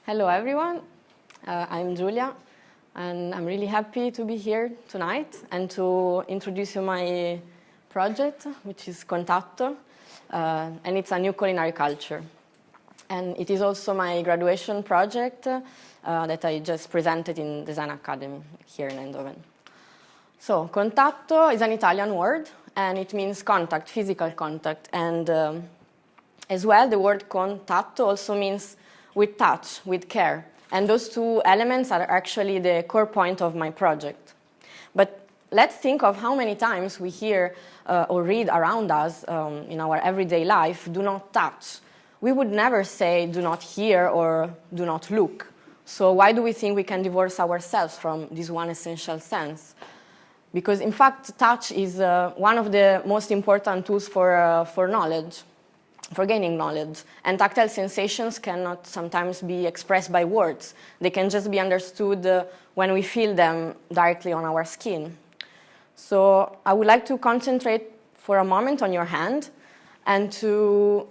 Hello everyone, I'm Giulia and I'm really happy to be here tonight and to introduce you my project, which is Contatto, and it's a new culinary culture. And it is also my graduation project that I just presented in Design Academy here in Eindhoven. So, Contatto is an Italian word and it means contact, physical contact, and as well the word contatto also means with touch, with care. And those two elements are actually the core point of my project. But let's think of how many times we hear or read around us in our everyday life, do not touch. We would never say do not hear or do not look. So why do we think we can divorce ourselves from this one essential sense? Because in fact, touch is one of the most important tools for knowledge. For gaining knowledge. And tactile sensations cannot sometimes be expressed by words. They can just be understood when we feel them directly on our skin. So I would like to concentrate for a moment on your hand and to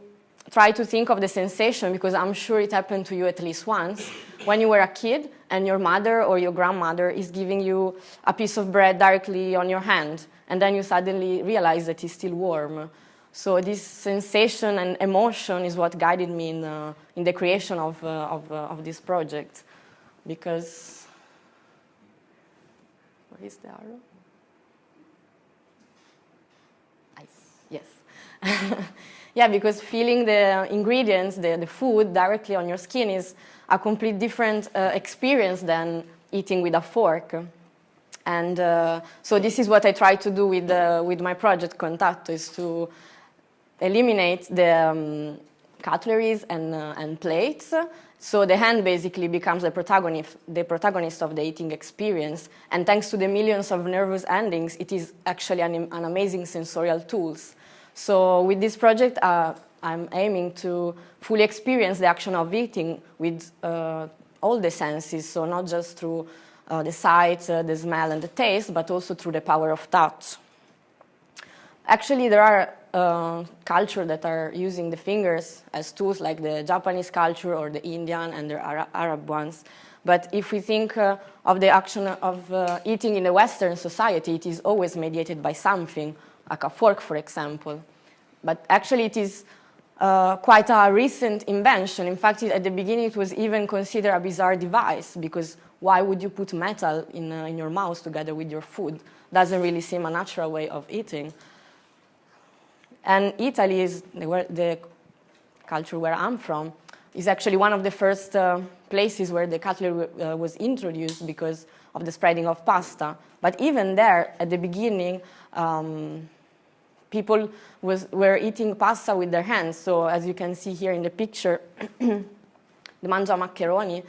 try to think of the sensation, because I'm sure it happened to you at least once, when you were a kid and your mother or your grandmother is giving you a piece of bread directly on your hand, and then you suddenly realize that it's still warm. So this sensation and emotion is what guided me in the creation of this project. Because, where is the arrow? Yes. Yeah, because feeling the ingredients, the food directly on your skin is a complete different experience than eating with a fork. And so this is what I try to do with my project Contatto, is to eliminate the cutleries and plates, so the hand basically becomes the protagonist of the eating experience. And thanks to the millions of nervous endings, it is actually an amazing sensorial tool. So with this project, I'm aiming to fully experience the action of eating with all the senses, so not just through the sight, the smell, and the taste, but also through the power of touch. Actually, there are cultures that are using the fingers as tools, like the Japanese culture or the Indian and the Arab ones. But if we think of the action of eating in the Western society, it is always mediated by something, like a fork, for example. But actually, it is quite a recent invention. In fact, at the beginning, it was even considered a bizarre device, because why would you put metal in your mouth together with your food? Doesn't really seem a natural way of eating. And Italy is the culture where I'm from, is actually one of the first places where the cutlery was introduced because of the spreading of pasta. But even there, at the beginning, people were eating pasta with their hands. So as you can see here in the picture, the mangia maccheroni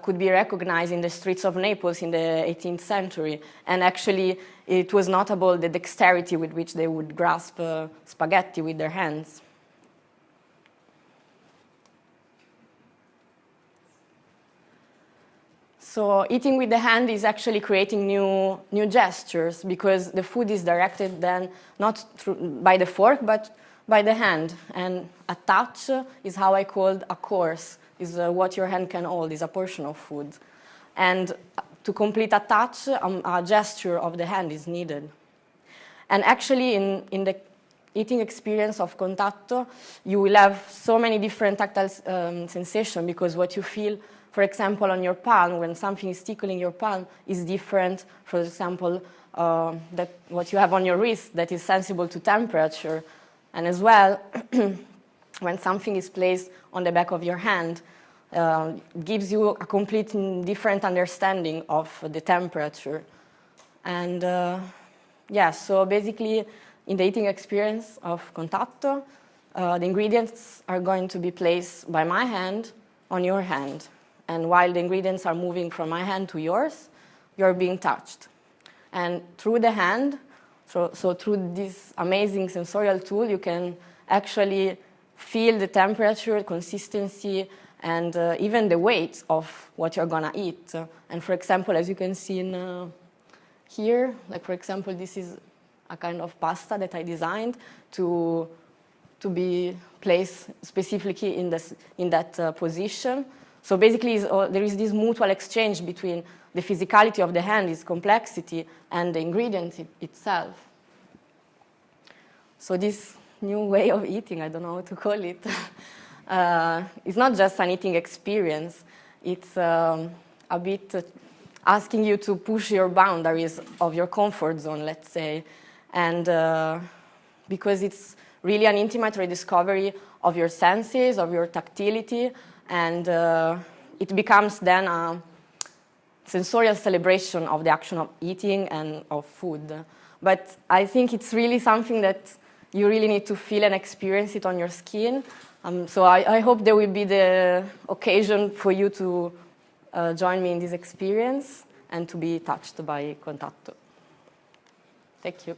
could be recognized in the streets of Naples in the 18th century. And actually, it was notable the dexterity with which they would grasp spaghetti with their hands. So eating with the hand is actually creating new gestures, because the food is directed then not by the fork, but by the hand. And a touch is how I called a course, is what your hand can hold, is a portion of food. And to complete a touch, a gesture of the hand is needed. And actually, in the eating experience of Contatto, you will have so many different tactile sensations, because what you feel, for example, on your palm, when something is tickling your palm, is different, for example, that what you have on your wrist that is sensible to temperature. And as well, when something is placed on the back of your hand, gives you a complete different understanding of the temperature. And yeah, so basically, in the eating experience of Contatto, the ingredients are going to be placed by my hand on your hand. And while the ingredients are moving from my hand to yours, you're being touched. And through the hand, so through this amazing sensorial tool, you can actually feel the temperature, consistency, and even the weight of what you're gonna eat. And for example, as you can see here, like for example, this is a kind of pasta that I designed to be placed specifically in that position. So basically, there is this mutual exchange between the physicality of the hand, its complexity, and the ingredient itself. So this new way of eating, I don't know how to call it, it's not just an eating experience. It's a bit asking you to push your boundaries of your comfort zone, let's say. And because it's really an intimate rediscovery of your senses, of your tactility, and it becomes then a sensorial celebration of the action of eating and of food. But I think it's really something that you really need to feel and experience it on your skin. So I hope there will be the occasion for you to join me in this experience and to be touched by Contatto. Thank you.